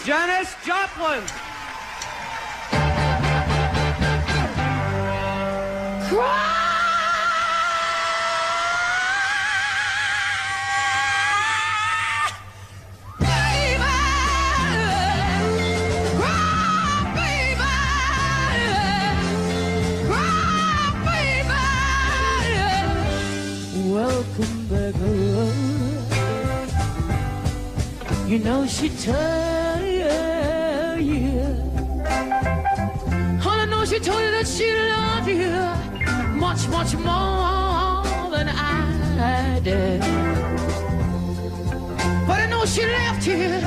Janis Joplin. Welcome back home. You know she told you. All I know she told you that she loved you much, much more than I did. But I know she left you,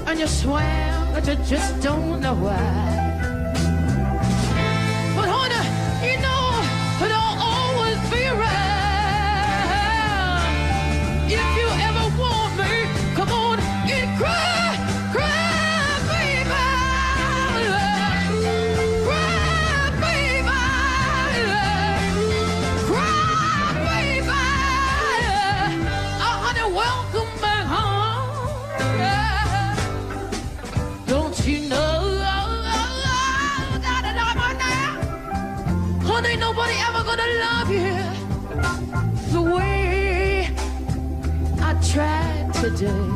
and you swear that you just don't know why. But honey, you know it'll always be right. If you ever want me, come on and cry, cry, baby. Cry, baby. Cry, baby. Oh, honey, welcome back home. Don't you know that honey, ain't nobody ever gonna love you the way I tried today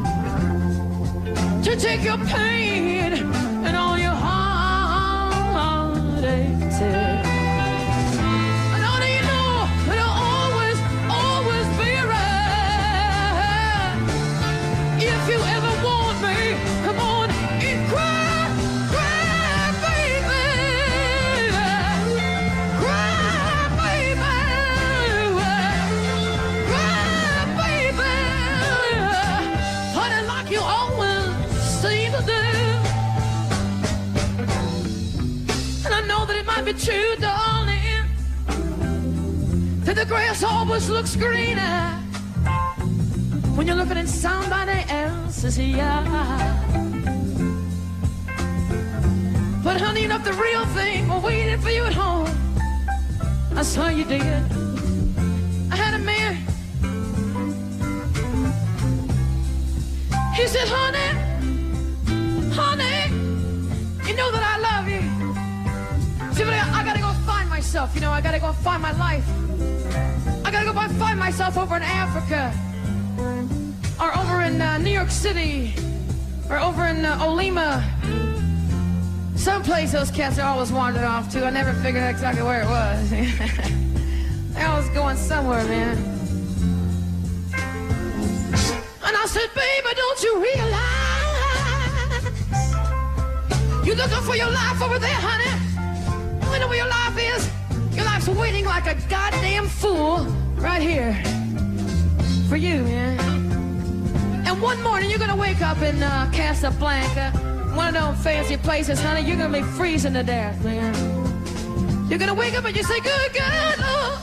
to take your pain and all your heartaches. And honey, you know it'll always, always be right. If you ever want me, come on and cry, cry, baby. Cry, baby. Cry, baby. Honey, like you always seem to do. And I know that it might be true, darling, that the grass always looks greener when you're looking in somebody else's yard. But honey, you know the real thing was waiting for you at home. I saw you did. I had a man. He said, honey, honey, you know that I love you. See, but I gotta go find myself, you know, I gotta go find my life. I gotta go find myself over in Africa, or over in New York City, or over in Olima. Someplace those cats are always wandered off to. I never figured out exactly where it was. They always going somewhere, man. And I said, baby, don't you realize you're looking for your life over there, honey? You know where your life is? Your life's waiting like a goddamn fool right here for you, man. And one morning you're gonna wake up in Casablanca, one of those fancy places, honey. You're gonna be freezing to death, man. You're gonna wake up and you say, good God, Lord.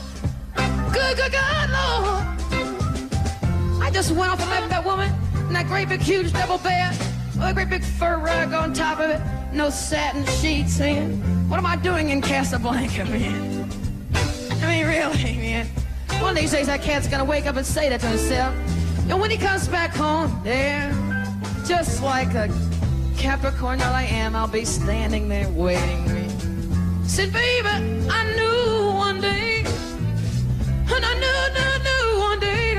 Good, good God, Lord. I just went off and left that woman in that great big huge double bed with a great big fur rug on top of it, no satin sheets, man. What am I doing in Casablanca, man? I mean, really, man. One of these days that cat's gonna wake up and say that to himself. And when he comes back home, there, just like a Capricorn that I am, I'll be standing there waiting, man. Said, baby, I knew one day, and I knew one day,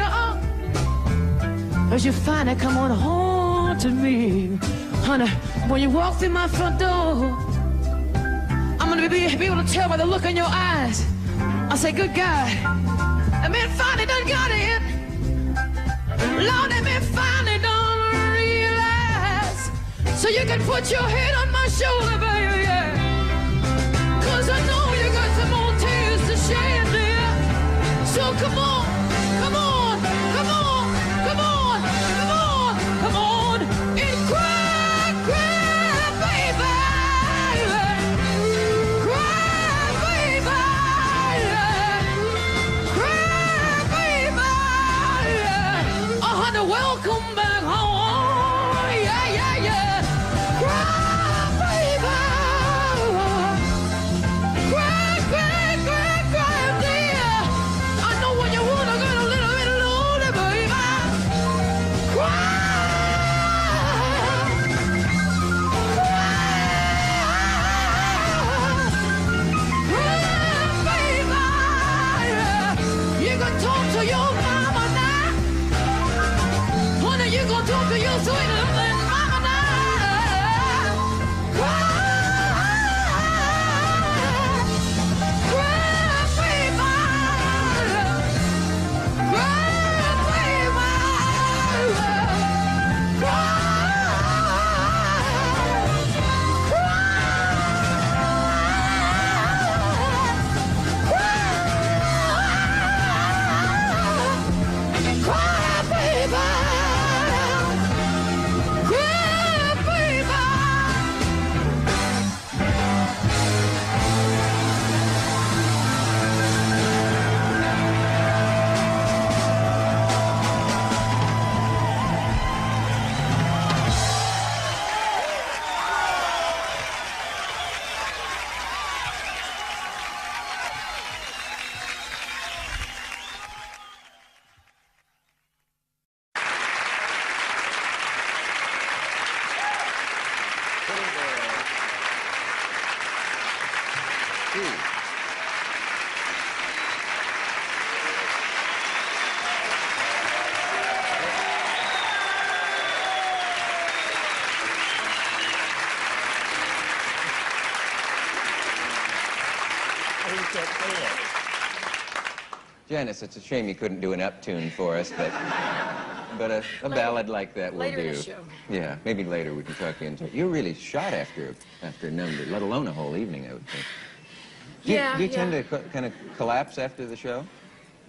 as you finally come on home to me, honey, when you walk through my front door, I'm gonna be able to tell by the look in your eyes. I say, good God, that man finally done got it. Lord, that man finally done realize. So you can put your head on my shoulder, baby, yeah. 'Cause I know you got some more tears to shed, dear. So come on, come on, come on, come on, come on, come on, and cry, cry, baby. Cry, baby. Cry, baby. Oh, honey, welcome back home. Yeah, yeah, yeah. Cry, baby. Cry, cry, cry, cry, dear. I know when you want Steve. Janis, it's a shame you couldn't do an up tune for us, but a ballad like that will later do. in the show. Yeah, maybe later we can talk you into it. You're really shot after a number, let alone a whole evening, I would think. Do you tend to kind of collapse after the show?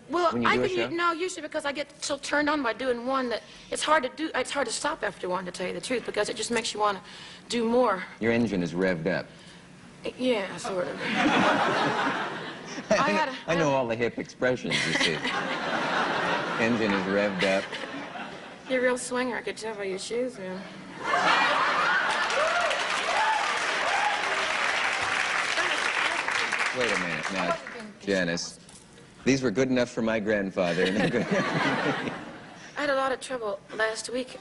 Well, when you do a show? No, usually because I get so turned on by doing one that it's hard to do. It's hard to stop after one, to tell you the truth, because it just makes you want to do more. Your engine is revved up. Yeah, sort of. I know all the hip expressions, you see. Engine is revved up. You're a real swinger, I could tell by your shoes, man. Wait a minute now, Janis. These were good enough for my grandfather. And they're good enough for me. I had a lot of trouble last week.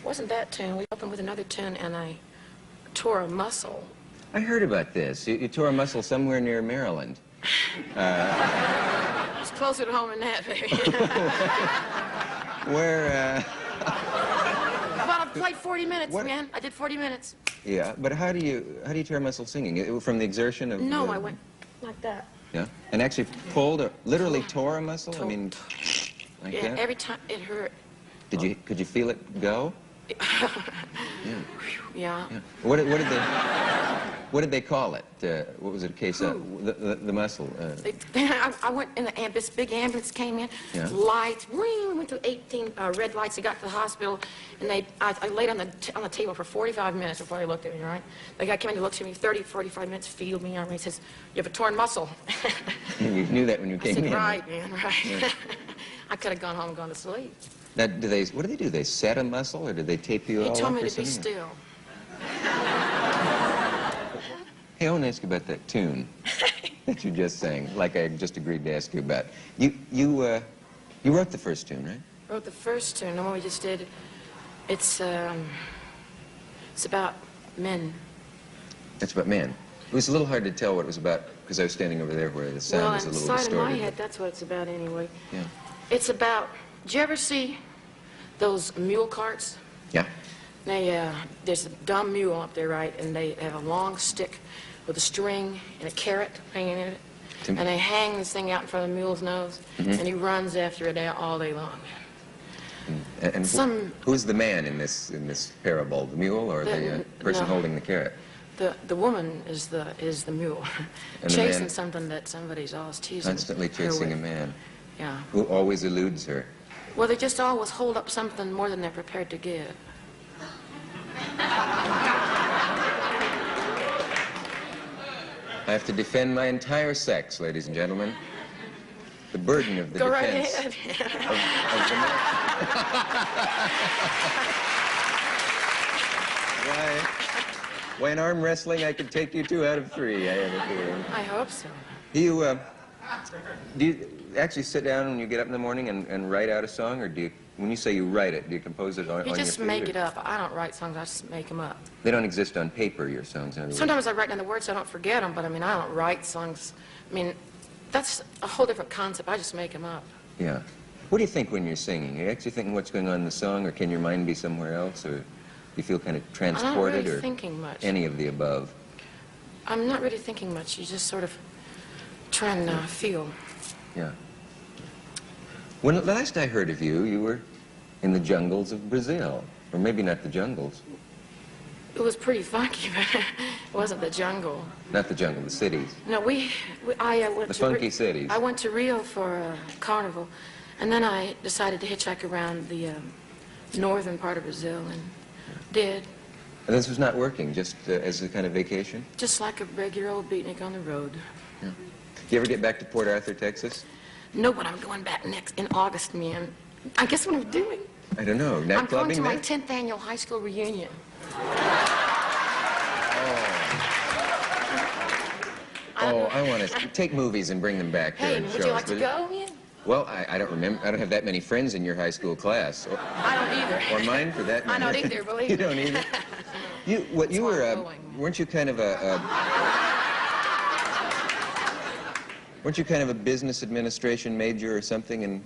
Wasn't that tune. We opened with another tune, and I tore a muscle. I heard about this. You tore a muscle somewhere near Maryland. It's closer to home than that, baby. Where, Well, I played 40 minutes, man. I did 40 minutes. Yeah, but how do you tear a muscle singing? From the exertion of... No, I went like that. Yeah? And actually literally tore a muscle? I mean, like yeah, that? every time it hurt. Could you feel it go? Yeah. What did they call it? What was it a case of? The muscle? I went in this big ambulance came in, Yeah. lights, we went through 18 red lights. They got to the hospital, and I laid on the table for 45 minutes before they looked at me, right? The guy came in to look at me, 30, 45 minutes, feeled me, and he says, "You have a torn muscle." You knew that when you came in. I said, "Right, man, right." Yeah. I could have gone home and gone to sleep. Now, what do they do? They set a muscle, or do they tape you all up? He told me or to be something? still. Hey, I want to ask you about that tune that you just sang, like I just agreed to ask you about. You wrote the first tune, right? Wrote the first tune. The one we just did. It's about men. It's about men. It was a little hard to tell what it was about because I was standing over there where the sound was a little inside distorted. of my head, that's what it's about anyway. Yeah. It's about. Did you ever see those mule carts? Yeah. There's a dumb mule up there, right? And they have a long stick with a string and a carrot hanging in it. And they hang this thing out in front of the mule's nose, and he runs after it all day long. And who's the man in this parable? The mule or the person holding the carrot? The woman is the mule, And chasing the man, something that somebody's always teasing. constantly chasing a man. Yeah. Who always eludes her. Well, they just always hold up something more than they're prepared to give. I have to defend my entire sex, ladies and gentlemen. The burden of the Go right defense ahead. of the man. Why, in arm wrestling, I could take you 2 out of 3, I have a feeling. I hope so. Do you actually sit down when you get up in the morning and write out a song, or when you say you write it, do you compose it on your feet? You just make it up. I don't write songs, I just make them up. They don't exist on paper, your songs, in other words. Sometimes I write down the words so I don't forget them, but I mean, I don't write songs. I mean, that's a whole different concept. I just make them up. Yeah. What do you think when you're singing? Are you actually thinking what's going on in the song, or can your mind be somewhere else, or do you feel kind of transported, I'm not really or thinking much. any of the above? I'm not really thinking much. You just sort of try and feel. Yeah. When last I heard of you, you were in the jungles of Brazil. Or maybe not the jungles. It was pretty funky, but it wasn't the jungle. Not the jungle, the cities. No, I went The to funky cities. I went to Rio for a carnival, and then I decided to hitchhike around the northern part of Brazil, and did. And this was not working, just as a kind of vacation? Just like a regular old beatnik on the road. Yeah. You ever get back to Port Arthur, Texas? No, but I'm going back in August, man. I guess what I'm doing. I don't know. Night I'm going to clubbing my there? 10th annual high school reunion. I want to take movies and bring them back here Hey, and would show you us, like to will go, man? Well, I don't remember. I don't have that many friends in your high school class. I don't either. Or mine, for that I matter. don't either, believe me. You don't either? You why I'm going. weren't you kind of a Weren't you kind of a business administration major or something in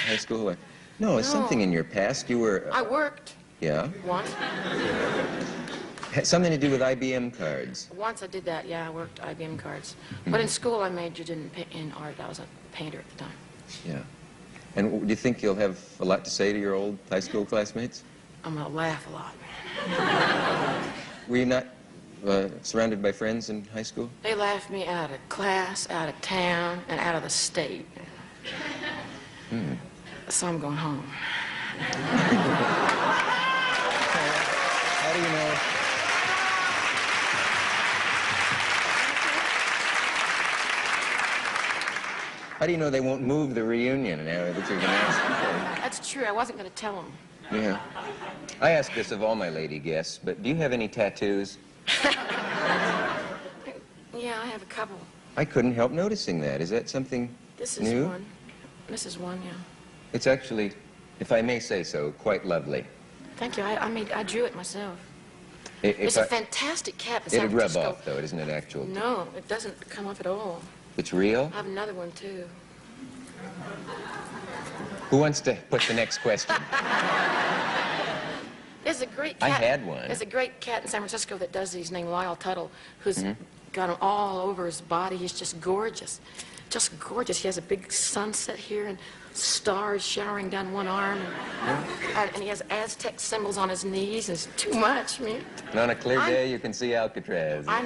high school? Or, no, it's something in your past. You were... I worked. Yeah? Once. Had something to do with IBM cards. Once I did that, yeah, I worked IBM cards. But in school, I majored in art. I was a painter at the time. Yeah. And do you think you'll have a lot to say to your old high school classmates? I'm going to laugh a lot. Were you not surrounded by friends in high school? They laughed me out of class, out of town, and out of the state. So I'm going home. How do you know? How do you know they won't move the reunion now that you're going to ask them? That's true. I wasn't going to tell them. Yeah. I ask this of all my lady guests, but do you have any tattoos? Yeah, I have a couple. I couldn't help noticing that. Is that something This is new? one. This is one, yeah. It's actually, if I may say so, quite lovely. Thank you. I drew it myself. It's a fantastic cap in San It'd rub Francisco. off, though. It isn't an actual... No, it doesn't come off at all. It's real? I have another one, too. Who wants to put the next question? There's a great cat. I had one. There's a great cat in San Francisco that does these named Lyle Tuttle, who's got them all over his body. He's just gorgeous. Just gorgeous. He has a big sunset here and stars showering down one arm. And he has Aztec symbols on his knees. It's too much, man. And on a clear day, you can see Alcatraz. I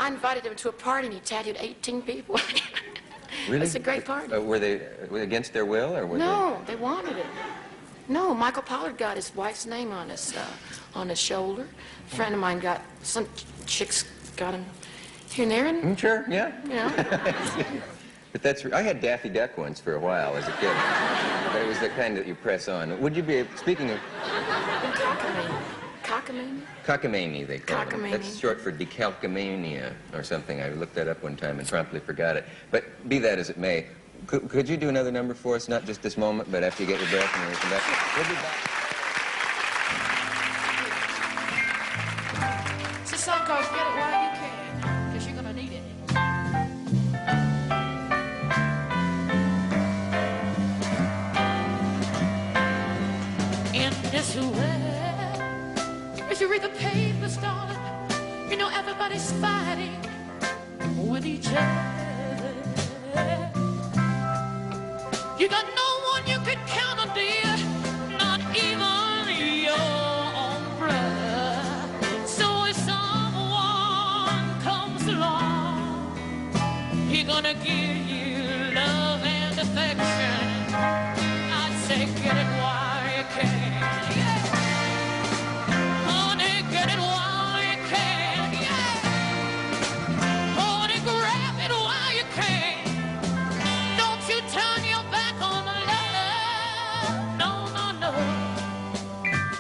invited him to a party, and he tattooed 18 people. Really? It's a great party. Were they against their will, or were No, they wanted it. No, Michael Pollard got his wife's name on his shoulder. A friend of mine got, some chicks got him here and there. And, Sure, yeah. you know. But I had Daffy Duck once for a while as a kid. But it was the kind that you press on. Would you be, speaking of... Cockamamie? Cockamamie, they call it. Cockamamie. That's short for decalcomania or something. I looked that up one time and promptly forgot it. But be that as it may, could you do another number for us? Not just this moment, but after you get your breath and we come back. We'll be back. It's a song called Get It While You Can, because you're going to need it. In this world, if you read the papers, darling, you know everybody's fighting with each other. You got no one you could count on, dear, not even your own brother. So if someone comes along, he's gonna give you love and affection. I'd say get it while you can. Yeah. Honey, get it while you can. Yeah. Honey, grab it while you can. Don't you turn your back on love. No, no, no.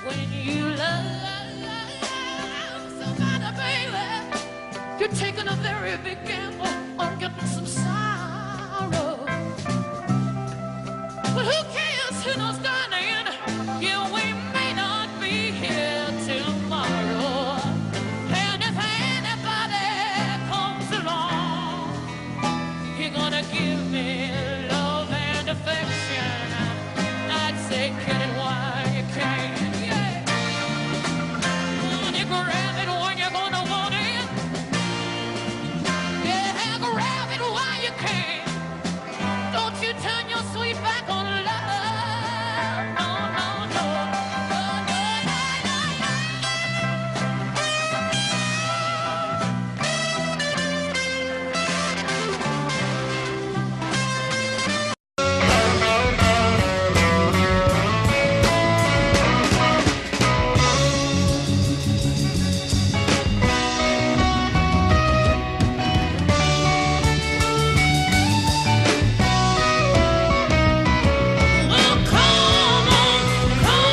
When you love somebody, baby, you're taking a very big gamble on getting some sorrow. But who cares? Who knows, darling? Yeah, we may not be here tomorrow. And if anybody comes along, you're gonna give me love and affection. I'd say get it while you can. Yeah. When you grab it when you're gonna want it. Yeah, grab it while you can. Don't you turn your sweet back on love. No, no, no. No, no, no, no, Oh, come on, come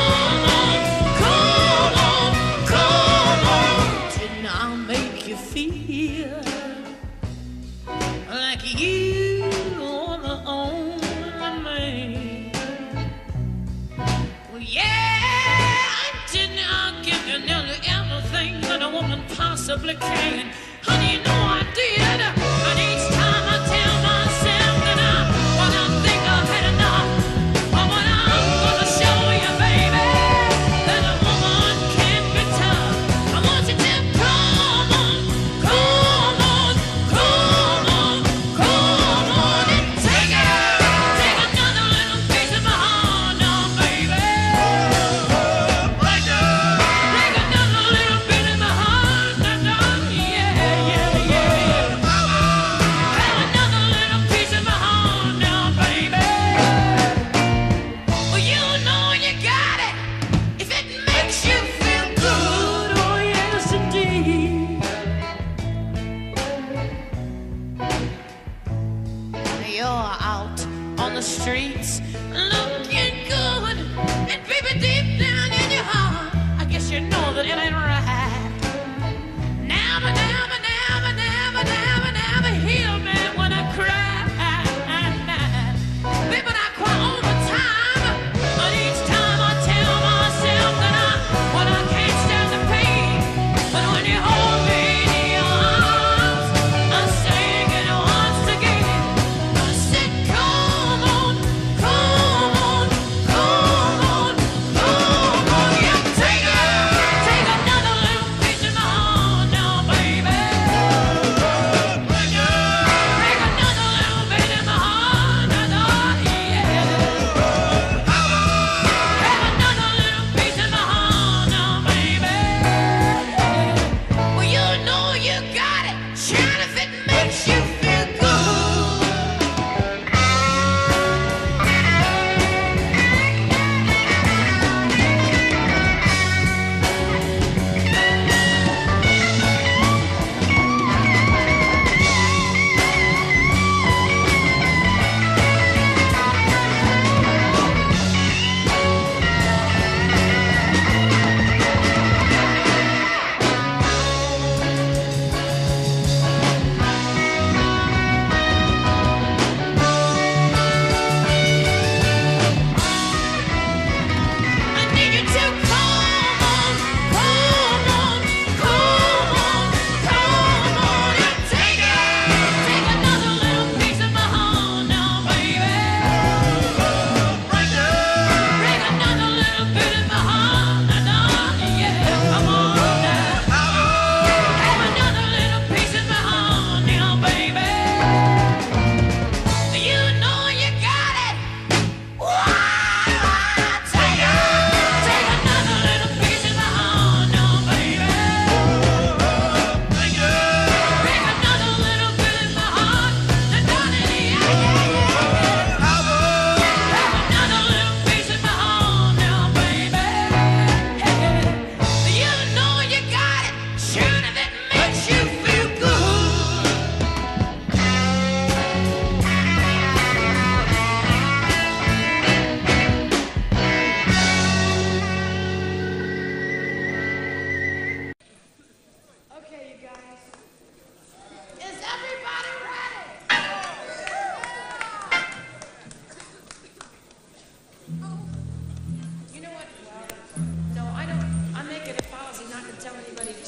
on, come on, come on. Didn't I make you feel like you are the only man? Well, yeah, didn't I give you nearly everything that a woman possibly can? Honey, you know I did. And each time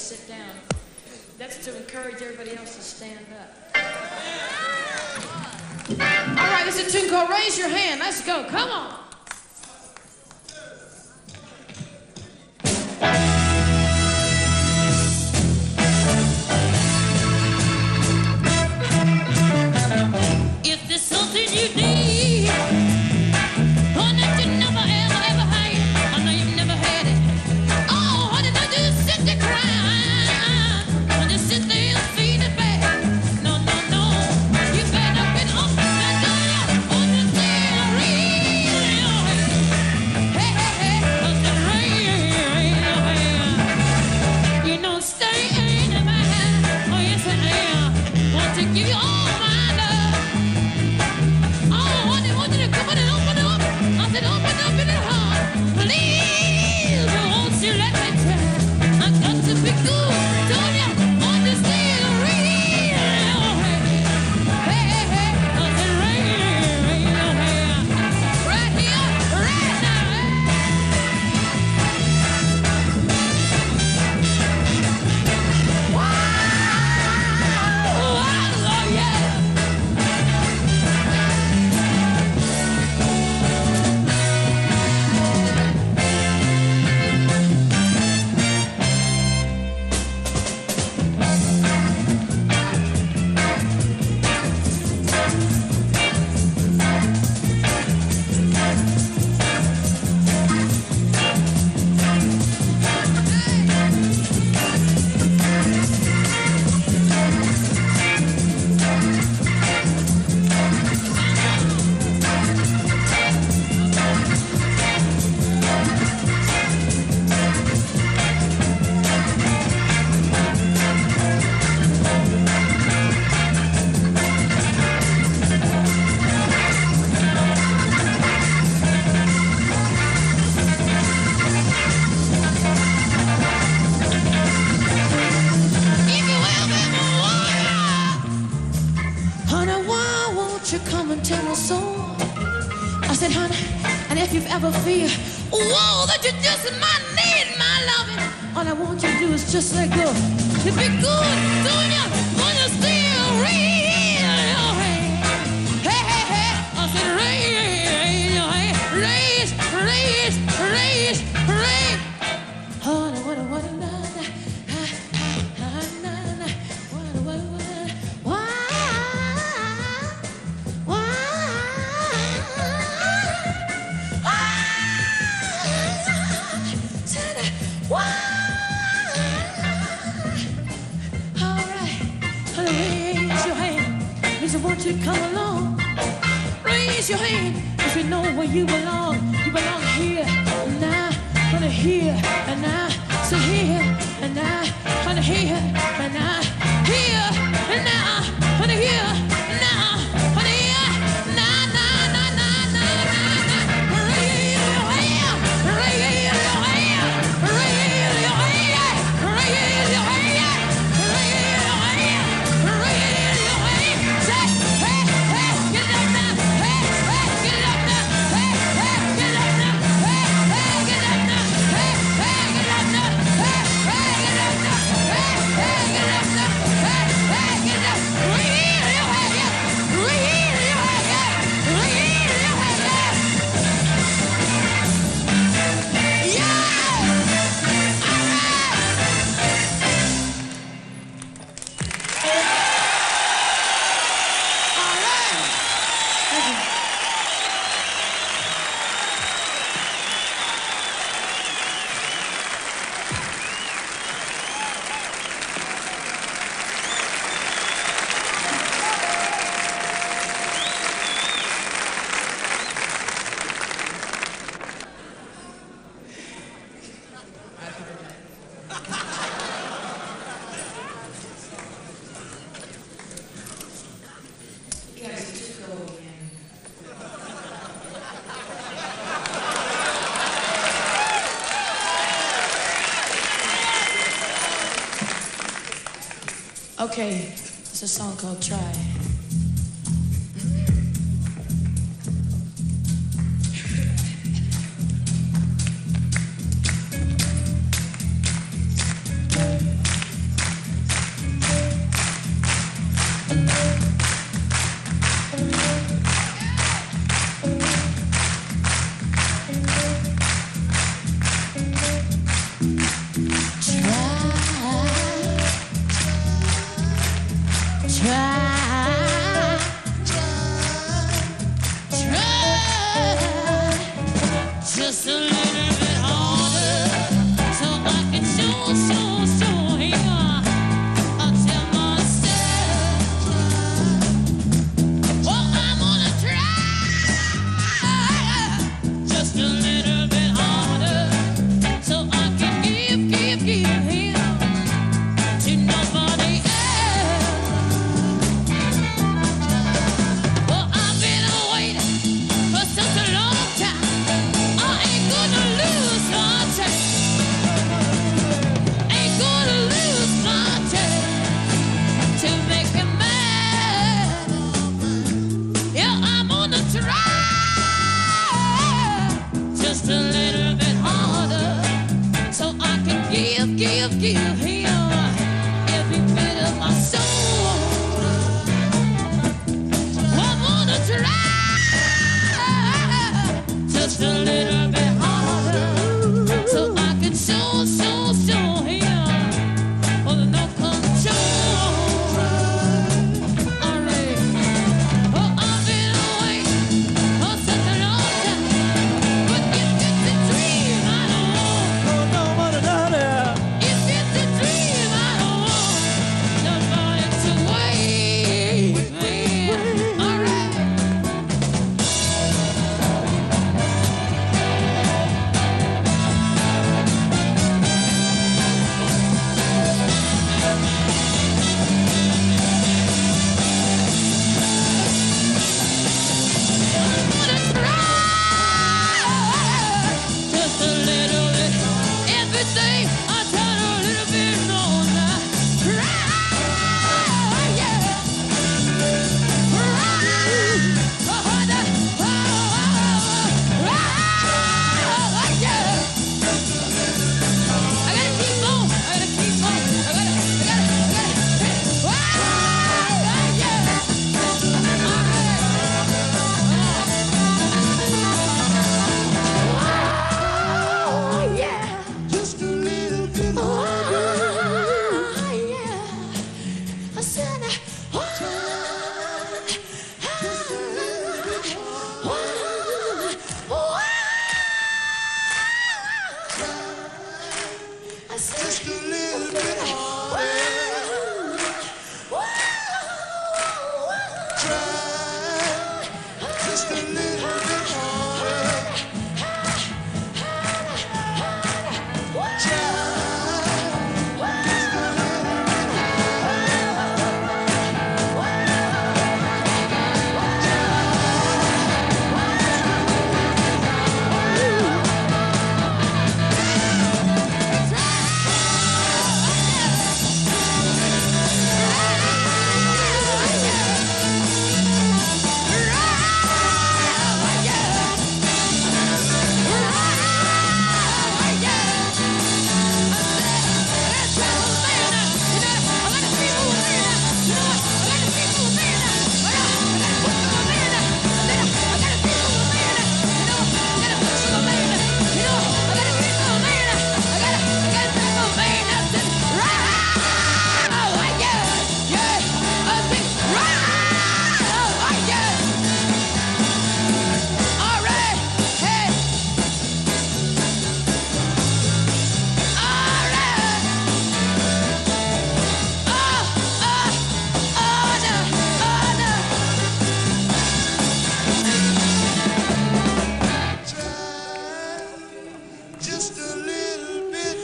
sit down. That's to encourage everybody else to stand up. All right, it's a tune called Raise Your Hand. Let's go. Come on. If there's something you need, one that you never, ever, ever had, I know you've never had it. Oh, honey, don't just sit there crying. Don't just sit there and feed it back. No, no, no. You better get up and down on the steering. Hey, hey, hey, 'cause the rain, you know, stay in my hand. Oh, yes, I am. Want to give you all my love. Oh, want you to come on and open up. I said, open up in your heart. Please, won't you let me try? I got to be good. Don't you understand? Real. Hey, hey, hey. I said, rain. Right here, right now. Wow. Oh, yeah. If you will be my wife, honey, why won't you come and tell me so? I said, honey, and if you've ever feel, whoa, that you just might need my loving, all I want you to do is just let go. You be good, don't you? Want to still raise your hand. Hey, hey, hey. I said, raise your hand. Raise. Honey, what, all right, honey, raise your hand. Please, won't you come along? Raise your hand if you know where you belong. You belong here and now, honey, here and now. So here and now, honey, here and now, here and now, honey, here and now, honey, here, now. Raise your hand, raise your hand, raise your hand, raise your hand, raise your hand, raise your hand. Say, hey, hey, get it up now, hey, hey, get it up now, hey, hey, get it up now, hey, hey, get it up now, hey, hey, get it up now, hey, hey, get it up now, hey, hey, get it up now, hey, hey, get it up. Raise your hand, yeah, raise your hand, yeah, raise your hand, yeah. Yeah! All right! Thank you. You guys are too cool again. Okay, it's a song called Try. give him every bit of my soul. I wanna try just a little bit harder, so I can show him all the no control. Alright. Oh, I've been away for such a long time, but if it's a dream, I don't want no one another. If it's a dream, I don't want nobody to wait. Alright. Just a little bit, everything I turn a little bit more now. Yeah. Yeah. I gotta keep on. I gotta keep on. I gotta. Yeah. Oh, yeah. Just a little bit Oh, yeah. I said, I said, just a little bit harder. Try just a little bit harder. Just a little bit.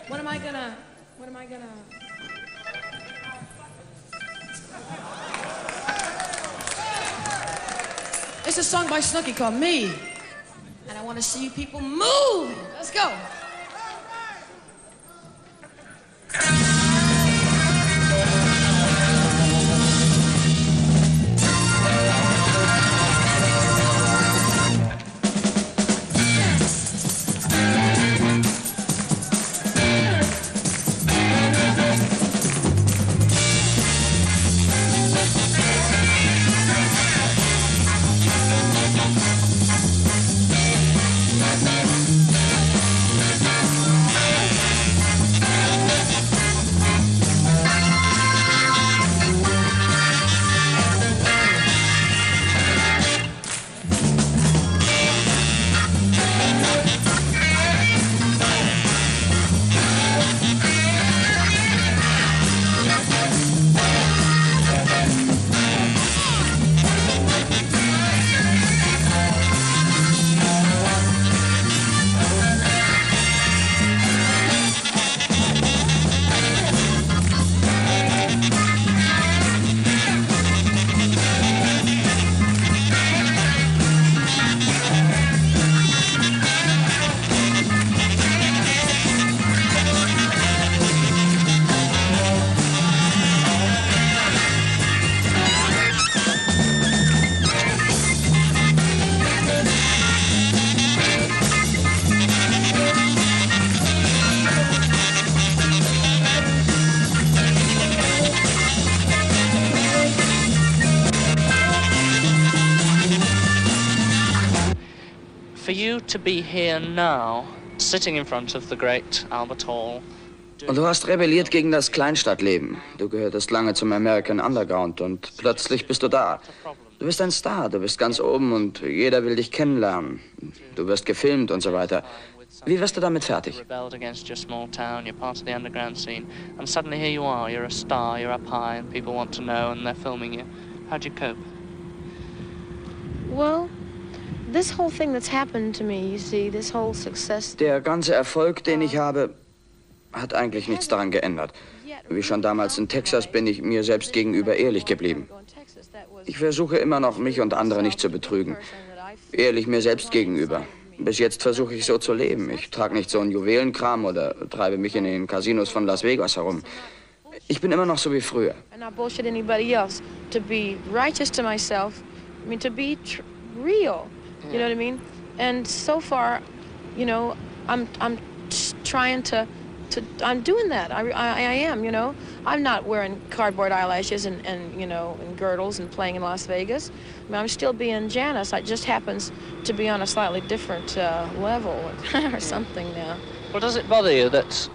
What am I gonna? It's a song by Snooki called Me. And I want to see you people move. Let's go. you to be here now, sitting in front of the great Albert Hall. Und du hast rebelliert gegen das Kleinstadtleben. Du gehörtest lange zum American Underground und plötzlich bist du da. Du bist ein Star, du bist ganz oben und jeder will dich kennenlernen. Du wirst gefilmt und so weiter. Wie wirst du damit fertig? Rebelled against your small town, you're part of the underground scene, and suddenly here you are, you're a star, you're up high, and people want to know, and they're filming you. How'd you cope? Well, this whole thing that's happened to me, you see, this whole success. Der ganze Erfolg, den ich habe, hat eigentlich nichts daran geändert. Wie schon damals in Texas bin ich mir selbst gegenüber ehrlich geblieben. Ich versuche immer noch, mich und andere nicht zu betrügen. Ehrlich mir selbst gegenüber. Bis jetzt versuche ich so zu leben. Ich trage nicht so einen Juwelenkram oder treibe mich in den Casinos von Las Vegas herum. Ich bin immer noch so wie früher. And not bullshit anybody else. To be righteous to myself. I mean, to be real. You know what I mean? And so far, you know, I'm trying to I'm doing that. I am, you know. I'm not wearing cardboard eyelashes and you know, and girdles and playing in Las Vegas. I mean, I'm still being Janis. It just happens to be on a slightly different level or something now. Well, does it bother you that,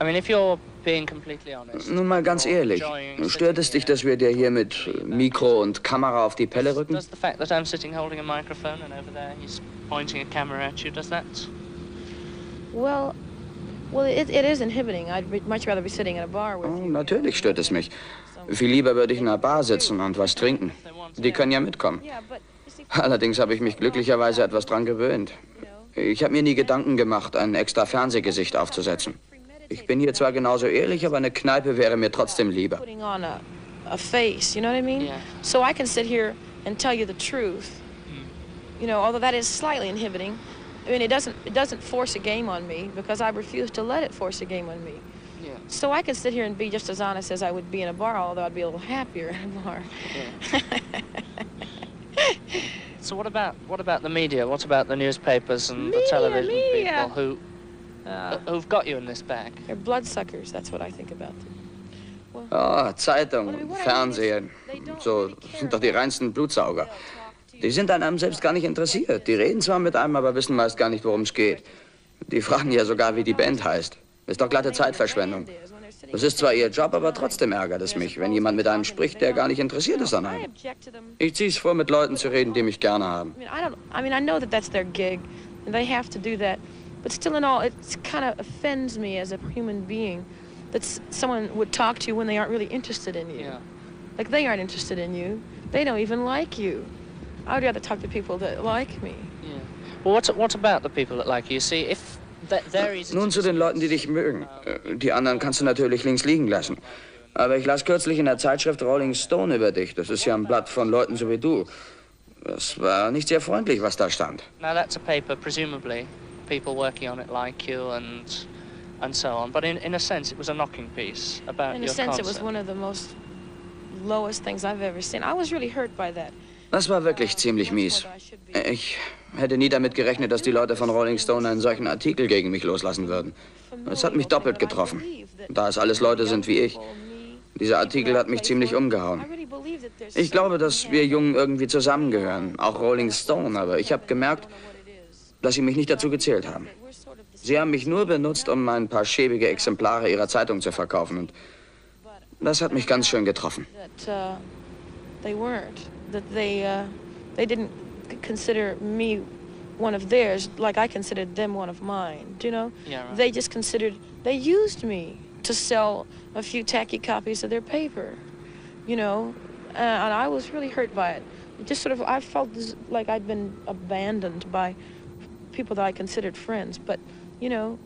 I mean, if you're being completely honest... Nun mal ganz ehrlich, stört es dich, dass wir dir hier mit Mikro und Kamera auf die Pelle rücken? Does the fact that I'm sitting holding a microphone and over there he's pointing a camera at you, does that... Well, it is inhibiting. I'd much rather be sitting in a bar with you. Natürlich stört es mich. Viel lieber würde ich in einer Bar sitzen und was trinken. Die können ja mitkommen. Allerdings habe ich mich glücklicherweise etwas dran gewöhnt. Ich habe mir nie Gedanken gemacht, ein extra Fernsehgesicht aufzusetzen. Ich bin hier zwar genauso ehrlich, aber eine Kneipe wäre mir trotzdem lieber. Putting on a face, you know what I mean? Yeah. So I can sit here and tell you the truth. You know, although that is slightly inhibiting. I mean, it doesn't force a game on me because I refuse to let it force a game on me. Yeah. So I can sit here and be just as honest as I would be in a bar, although I'd be a little happier in a bar. Yeah. So what about the media? What about the newspapers and the television people who've got you in this bag? They're bloodsuckers. That's what I think about them. Oh, Zeitung, Fernsehen. So sind doch die reinsten Blutsauger. Die sind an einem selbst gar nicht interessiert. Die reden zwar mit einem, aber wissen meist gar nicht, worum es geht. Die fragen ja sogar, wie die Band heißt. Ist doch glatte Zeitverschwendung. Das ist zwar ihr Job, aber trotzdem ärgert es mich, wenn jemand mit einem spricht, der gar nicht interessiert ist an einem. Ich ziehe es vor, mit Leuten zu reden, die mich gerne haben. I mean, I know that that's their gig, and they have to do that. But still in all, it kind of offends me as a human being that someone would talk to you when they aren't really interested in you. Yeah. Like, they aren't interested in you. They don't even like you. I would rather talk to people that like me. Yeah. Well, what about the people that like you? See, if they're easy Nun zu den Leuten, die dich mögen. Die anderen kannst du natürlich links liegen lassen. Aber ich las kürzlich in der Zeitschrift Rolling Stone über dich. Das ist ja ein Blatt von Leuten so wie du. Das war nicht sehr freundlich, was da stand. Now that's a paper, presumably people working on it like you and so on. But in a sense, it was a knocking piece about In your a sense, concert. it was one of the most lowest things I've ever seen. I was really hurt by that. Das war wirklich ziemlich mies. Ich hätte nie damit gerechnet, dass die Leute von Rolling Stone einen solchen Artikel gegen mich loslassen würden. Es hat mich doppelt getroffen, da es alles Leute sind wie ich. Dieser Artikel hat mich ziemlich umgehauen. Ich glaube, dass wir Jungen irgendwie zusammengehören, auch Rolling Stone, aber ich habe gemerkt, dass sie mich nicht dazu gezählt haben. Sie haben mich nur benutzt, um ein paar schäbige Exemplare ihrer Zeitung zu verkaufen, und das hat mich ganz schön getroffen. They weren't. That they didn't consider me one of theirs like I considered them one of mine. Do you know? Yeah, right. They just they used me to sell a few tacky copies of their paper. You know, and I was really hurt by it. Just sort of, I felt like I'd been abandoned by people that I considered friends. But, you know,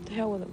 the hell with them.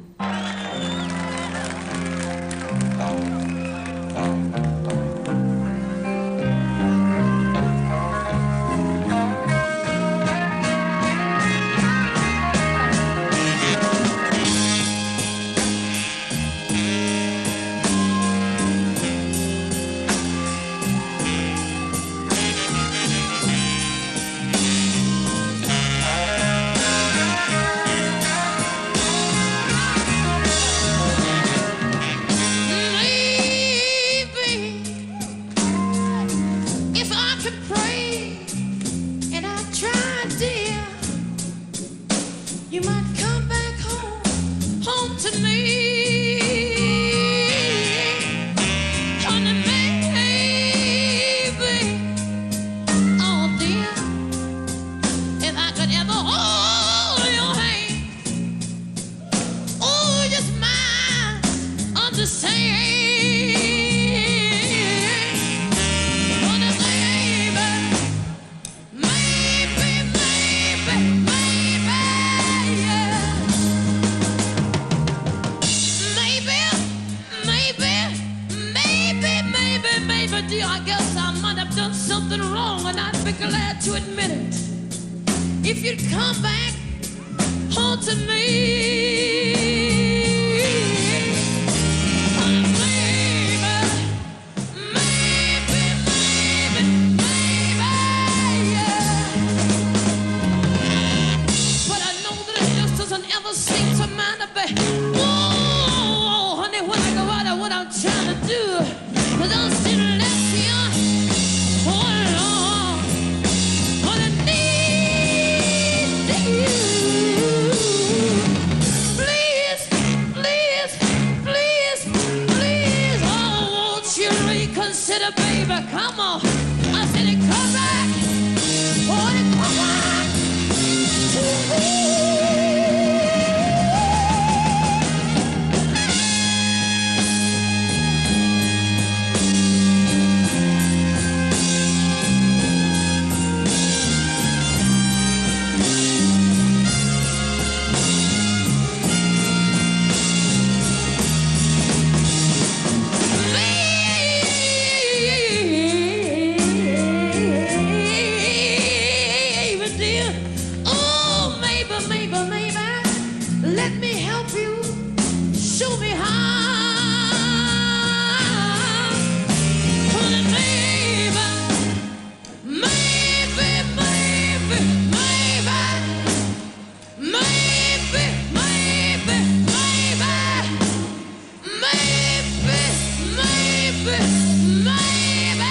Dear, I guess I might have done something wrong, and I'd be glad to admit it. If you'd come back home to me, yeah. But I know that it just doesn't ever seem to matter, babe. Whoa, honey, when I go out of what I'm trying to do, but I'm still left here. Oh, Lord, on a need you. Please, please, please, please, oh, won't you reconsider, baby? Come on. I said it, come back. Oh, it come back to me. Let me help you. Show me how. Honey, maybe, maybe, maybe, maybe, maybe, maybe, maybe,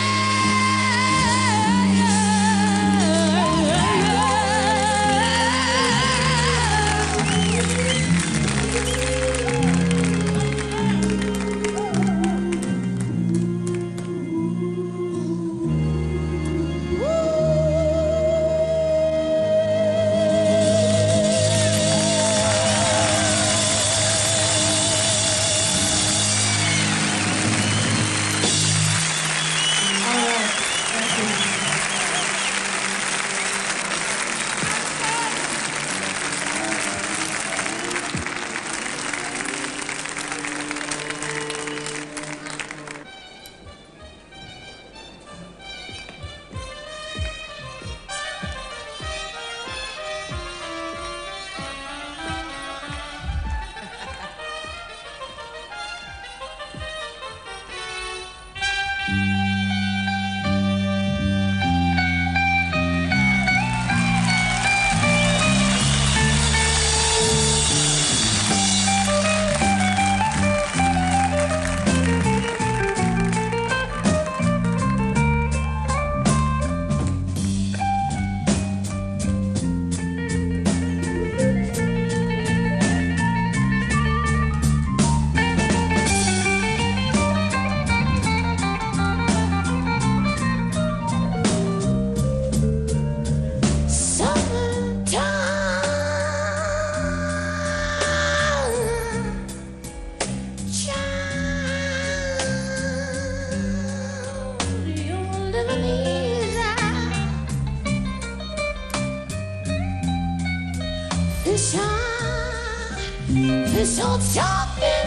This old Joplin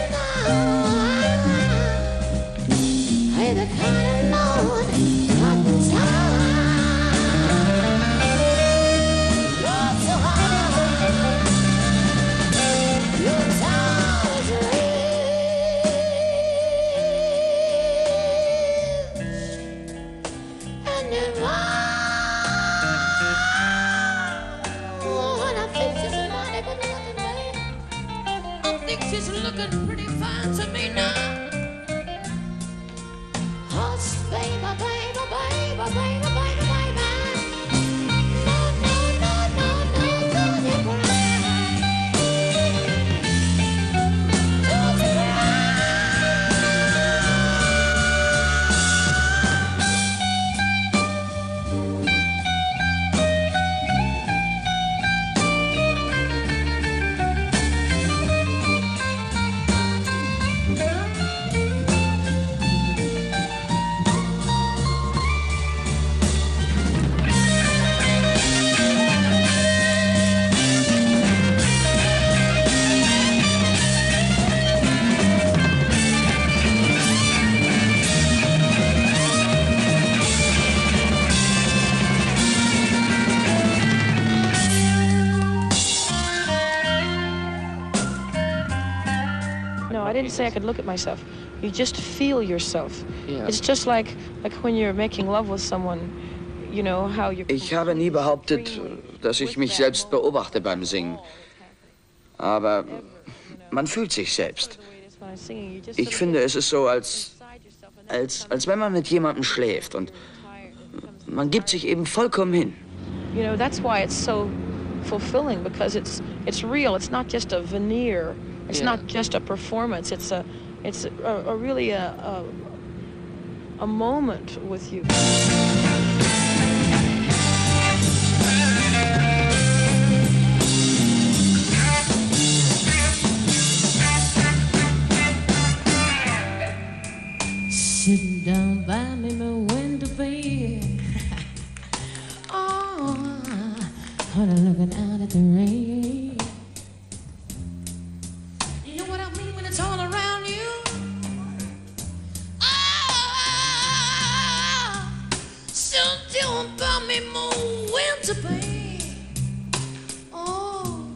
hey, the kind of Lord cotton time. You're so high, your time's and then when I think she's money, but nothing, babe. I think she's looking pretty fine to me now. Hush, baby, baby, baby, baby, baby, baby. No, no, no, no, no, don't you cry. Don't you cry. say I could look at myself. You just feel yourself. Yeah. It's just like when you're making love with someone, you know, how you're... Ich habe nie behauptet, dass ich mich selbst beobachte beim Singen. Aber man fühlt sich selbst. Ich finde, es ist so, als wenn man mit jemandem schläft und man gibt sich eben vollkommen hin. You know, that's why it's so fulfilling, because it's real. It's not just a veneer. It's not just a performance. It's a really a moment with you. Sitting down by me, my window, baby. Oh, honey, looking out at the rain. You know what I mean when it's all around you? Oh, sit down by me, my window, baby. Oh,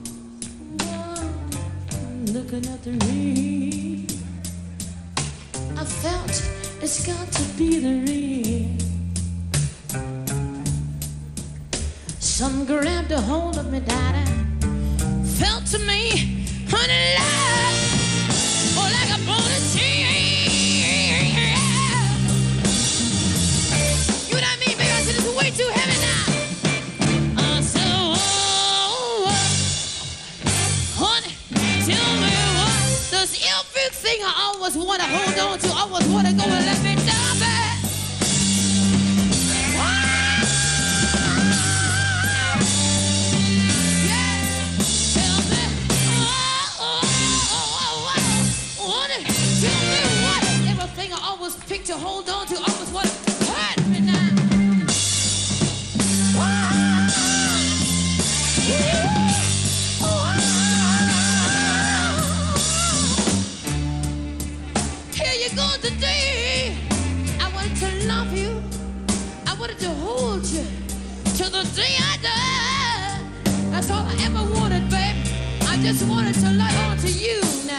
looking at the rain. I felt it's got to be the rain. Some grabbed a hold of me, daddy. Felt to me, honey, love, oh, like a bone chain. You know what I mean, baby? I said it's way too heavy now. So, honey, tell me what does everything I always want to hold on to, always want to go and let me down, baby. Pick to hold on to, always what hurt me now. Here you go today. I wanted to love you. I wanted to hold you till the day I die. That's all I ever wanted, babe. I just wanted to lie on to you now.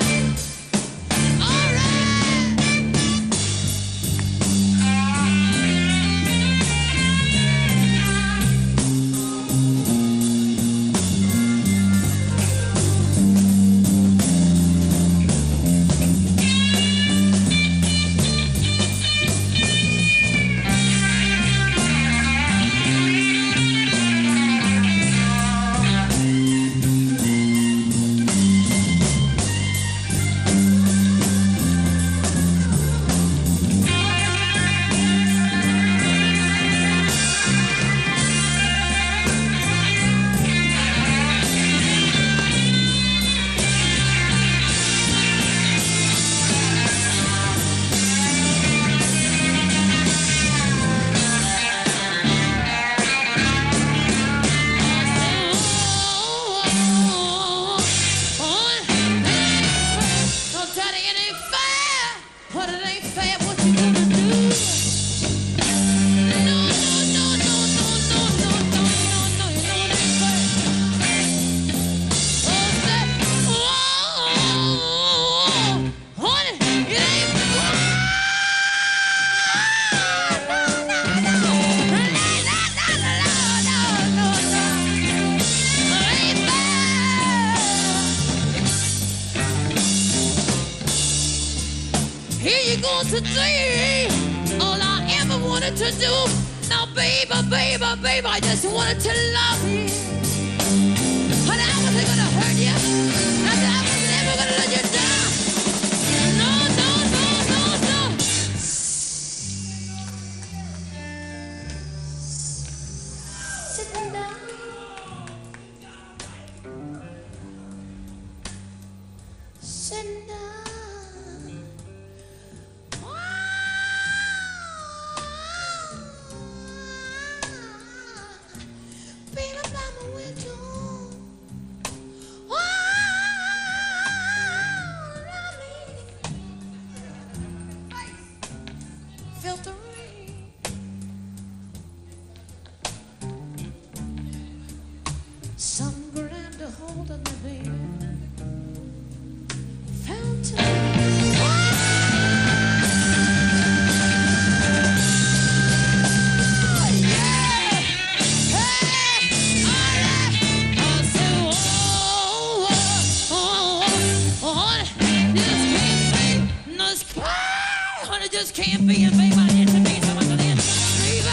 Today, all I ever wanted to do, now baby, baby, baby, I just wanted to love you. But I wasn't gonna hurt you. I said I was never gonna let you down. No, no, no, no, no. Sitting down. Sitting down. Some grabbed a hold of me, baby. Found time. champion, baby. It's me, so much of this. Baby.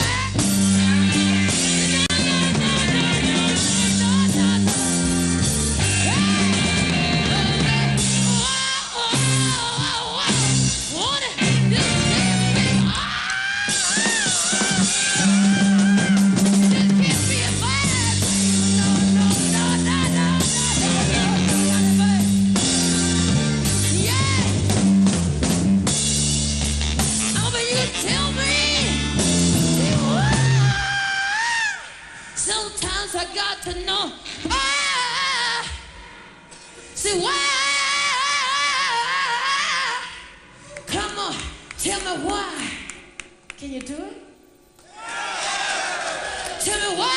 Sometimes I got to know. See why? Come on, tell me why. Can you do it? Tell me why.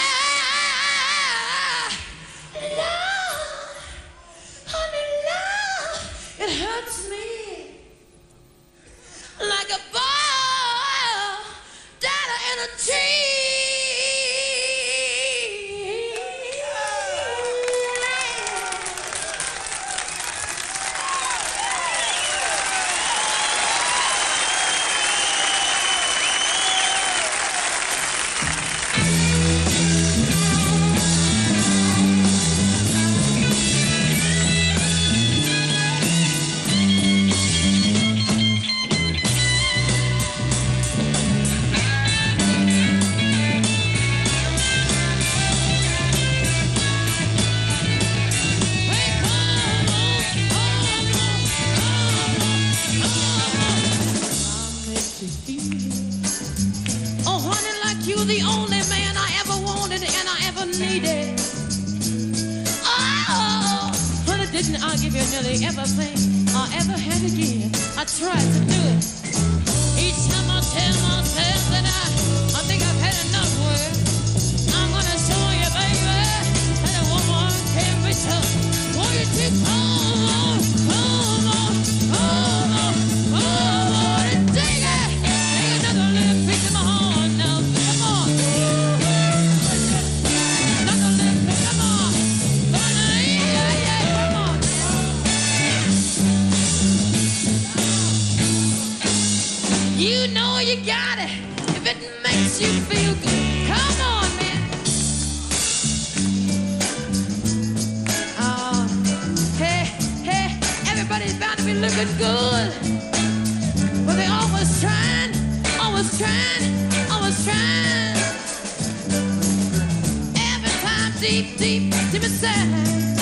Love, honey, love, it hurts me like a ball down in a tree. The only man I ever wanted and I ever needed. Oh, honey, didn't I give you nearly everything I ever had to give? I tried to do it. Each time I tell myself that I think I've had enough work. I'm gonna show you, baby, that a woman can be tough. Won't you just come on, come on, come on, come on and take it. Take another little piece of my heart now. You know you got it if it makes you feel good. Come on, man. Hey, hey, everybody's bound to be looking good. But they always trying, always trying, always trying. Every time deep, deep, deep inside.